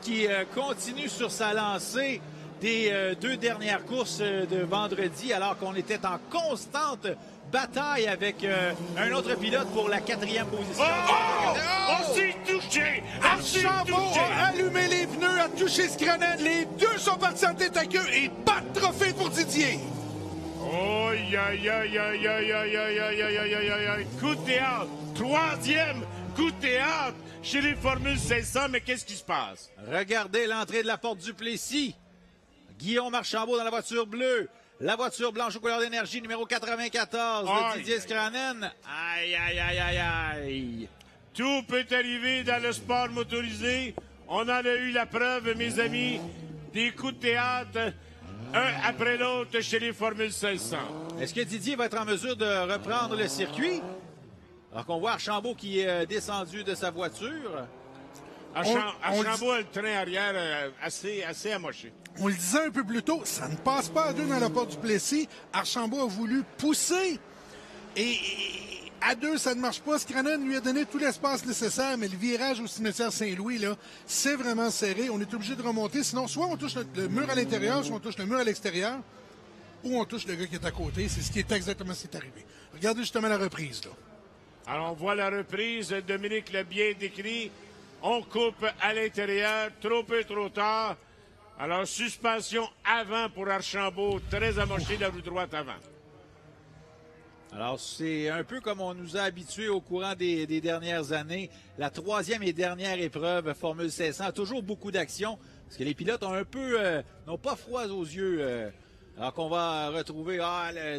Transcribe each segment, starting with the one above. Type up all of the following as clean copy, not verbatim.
qui continue sur sa lancée des deux dernières courses de vendredi, alors qu'on était en constante bataille avec un autre pilote pour la 4e position. On s'est touché! Archambault a allumé les pneus, a touché Scranen. Les deux sont partis en tête à queue et pas de trophée pour Didier. Aïe, aïe, aïe, aïe, aïe, aïe, aïe, aïe, aïe, aïe, aïe, aïe, aïe. Coup de théâtre! 3e coup de théâtre chez les Formules 500, mais qu'est-ce qui se passe? Regardez l'entrée de la porte du Plessis. Guillaume Archambault dans la voiture bleue. La voiture blanche aux couleurs d'énergie, numéro 94 de Didier Scranen. Aïe, aïe, aïe, aïe, aïe. Tout peut arriver dans le sport motorisé. On en a eu la preuve, mes amis. Des coups de théâtre, un après l'autre chez les Formules 500. Est-ce que Didier va être en mesure de reprendre le circuit? Alors qu'on voit Archambault qui est descendu de sa voiture. Archambault a le train arrière assez amoché. On le disait un peu plus tôt, ça ne passe pas à deux dans la porte du Plessis. Archambault a voulu pousser. Et à deux, ça ne marche pas. Scranen lui a donné tout l'espace nécessaire, mais le virage au cimetière Saint-Louis, là, c'est vraiment serré. On est obligé de remonter. Sinon, soit on touche le mur à l'intérieur, soit on touche le mur à l'extérieur, ou on touche le gars qui est à côté. C'est ce qui est exactement ce qui est arrivé. Regardez justement la reprise, là. Alors, on voit la reprise. Dominique l'a bien décrit. On coupe à l'intérieur, trop peu, trop tard. Alors, suspension avant pour Archambault, très amoché la roue droite avant. Alors, c'est un peu comme on nous a habitués au courant des dernières années. La 3e et dernière épreuve, Formule 500, toujours beaucoup d'action, parce que les pilotes ont un peu, n'ont pas froid aux yeux. Alors qu'on va retrouver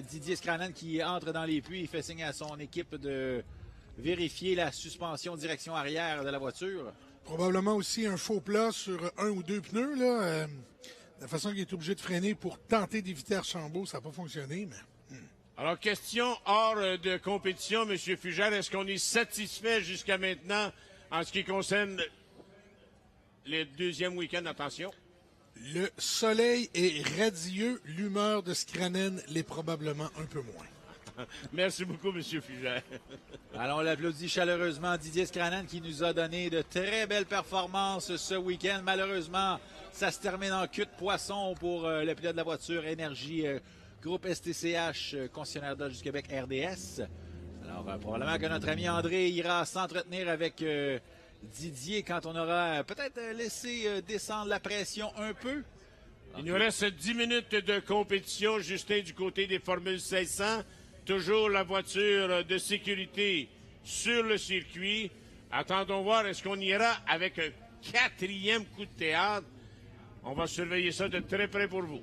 Didier Scranen qui entre dans les puits, il fait signe à son équipe de vérifier la suspension direction arrière de la voiture. Probablement aussi un faux plat sur un ou deux pneus, là. La façon qu'il est obligé de freiner pour tenter d'éviter Archambault, ça n'a pas fonctionné, mais... Alors, question hors de compétition, M. Fugère, est-ce qu'on est satisfait jusqu'à maintenant en ce qui concerne le deuxième week-end? Attention. Le soleil est radieux, l'humeur de Scranen l'est probablement un peu moins. Merci beaucoup, M. Fugère. Alors, on l'applaudit chaleureusement Didier Scranen qui nous a donné de très belles performances ce week-end. Malheureusement, ça se termine en queue de poisson pour le pilote de la voiture Énergie Groupe STCH, concessionnaire Dodge du Québec RDS. Alors, probablement que notre ami André ira s'entretenir avec Didier quand on aura peut-être laissé descendre la pression un peu. Il nous reste 10 minutes de compétition, Justin, du côté des Formules 500. Toujours la voiture de sécurité sur le circuit. Attendons voir, est-ce qu'on ira avec un 4e coup de théâtre? On va surveiller ça de très près pour vous.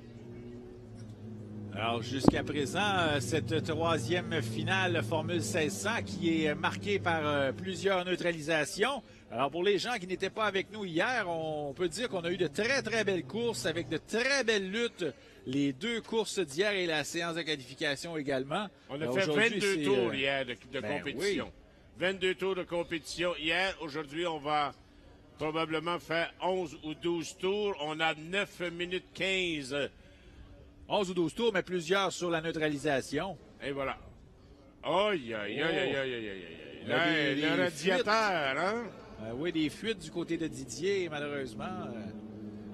Alors, jusqu'à présent, cette 3e finale Formule 1600 qui est marquée par plusieurs neutralisations. Alors, pour les gens qui n'étaient pas avec nous hier, on peut dire qu'on a eu de très, très belles courses avec de très belles luttes. Les deux courses d'hier et la séance de qualification également. On a fait 22 tours hier de compétition. Oui. 22 tours de compétition hier. Aujourd'hui, on va probablement faire 11 ou 12 tours. On a 9 minutes 15. 11 ou 12 tours, mais plusieurs sur la neutralisation. Et voilà. Aïe, aïe, aïe, aïe, aïe, aïe, aïe. Le radiateur, hein? Oui, des fuites du côté de Didier, malheureusement.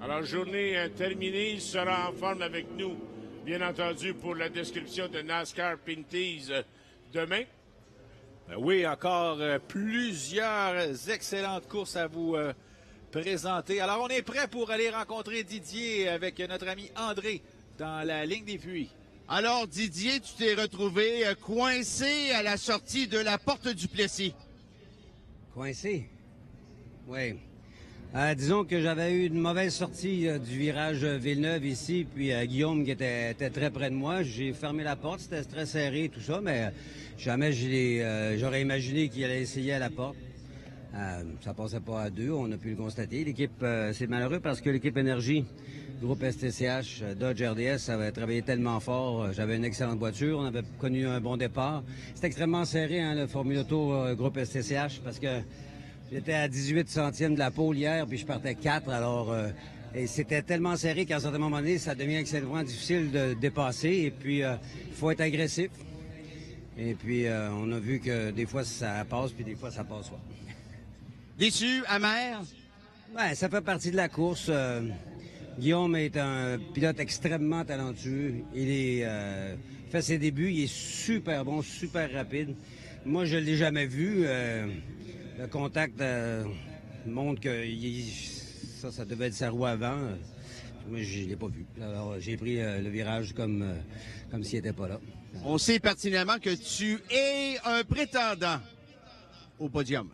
Alors, journée terminée, il sera en forme avec nous, bien entendu, pour la description de NASCAR Pinties demain. Oui, encore plusieurs excellentes courses à vous présenter. Alors, on est prêt pour aller rencontrer Didier avec notre ami André dans la ligne des puits. Alors, Didier, tu t'es retrouvé coincé à la sortie de la porte du Plessis. Coincé? Oui. Disons que j'avais eu une mauvaise sortie du virage Villeneuve ici, puis Guillaume qui était très près de moi. J'ai fermé la porte, c'était très serré tout ça, mais jamais j'aurais imaginé qu'il allait essayer à la porte. Ça passait pas à deux, on a pu le constater. L'équipe, c'est malheureux parce que l'équipe Énergie, groupe STCH, Dodge RDS, avait travaillé tellement fort. J'avais une excellente voiture, on avait connu un bon départ. C'est extrêmement serré, hein, le Formule Auto groupe STCH, parce que j'étais à 18 centièmes de la pole hier, puis je partais 4, alors... et c'était tellement serré qu'à un certain moment donné, ça devient extrêmement difficile de dépasser. Et puis, il faut être agressif. Et puis, on a vu que des fois, ça passe, puis des fois, ça passe pas. Déçu, amer? Ben, ça fait partie de la course. Guillaume est un pilote extrêmement talentueux. Il fait ses débuts, il est super bon, super rapide. Moi, je ne l'ai jamais vu. Le contact montre que ça devait être sa roue avant. Moi, je ne l'ai pas vu. Alors, j'ai pris le virage comme s'il n'était pas là. On sait pertinemment que tu es un prétendant au podium.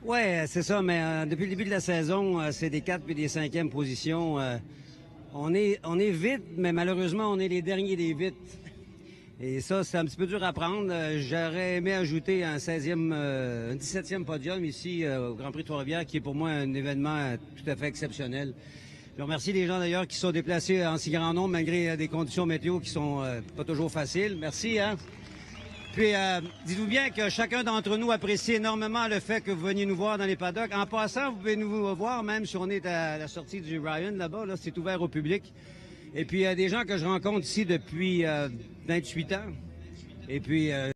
Oui, c'est ça, mais depuis le début de la saison, c'est des 4 puis des 5e positions. On est vite, mais malheureusement, on est les derniers des vites. Et ça, c'est un petit peu dur à prendre. J'aurais aimé ajouter un 17e podium ici au Grand Prix de Trois-Rivières, qui est pour moi un événement tout à fait exceptionnel. Je remercie les gens d'ailleurs qui sont déplacés en si grand nombre malgré des conditions météo qui sont pas toujours faciles. Merci, hein? Puis, dites-vous bien que chacun d'entre nous apprécie énormément le fait que vous veniez nous voir dans les paddocks. En passant, vous pouvez nous voir même si on est à la sortie du Ryan là-bas. Là, c'est ouvert au public. Et puis, il y a des gens que je rencontre ici depuis 28 ans. Et puis,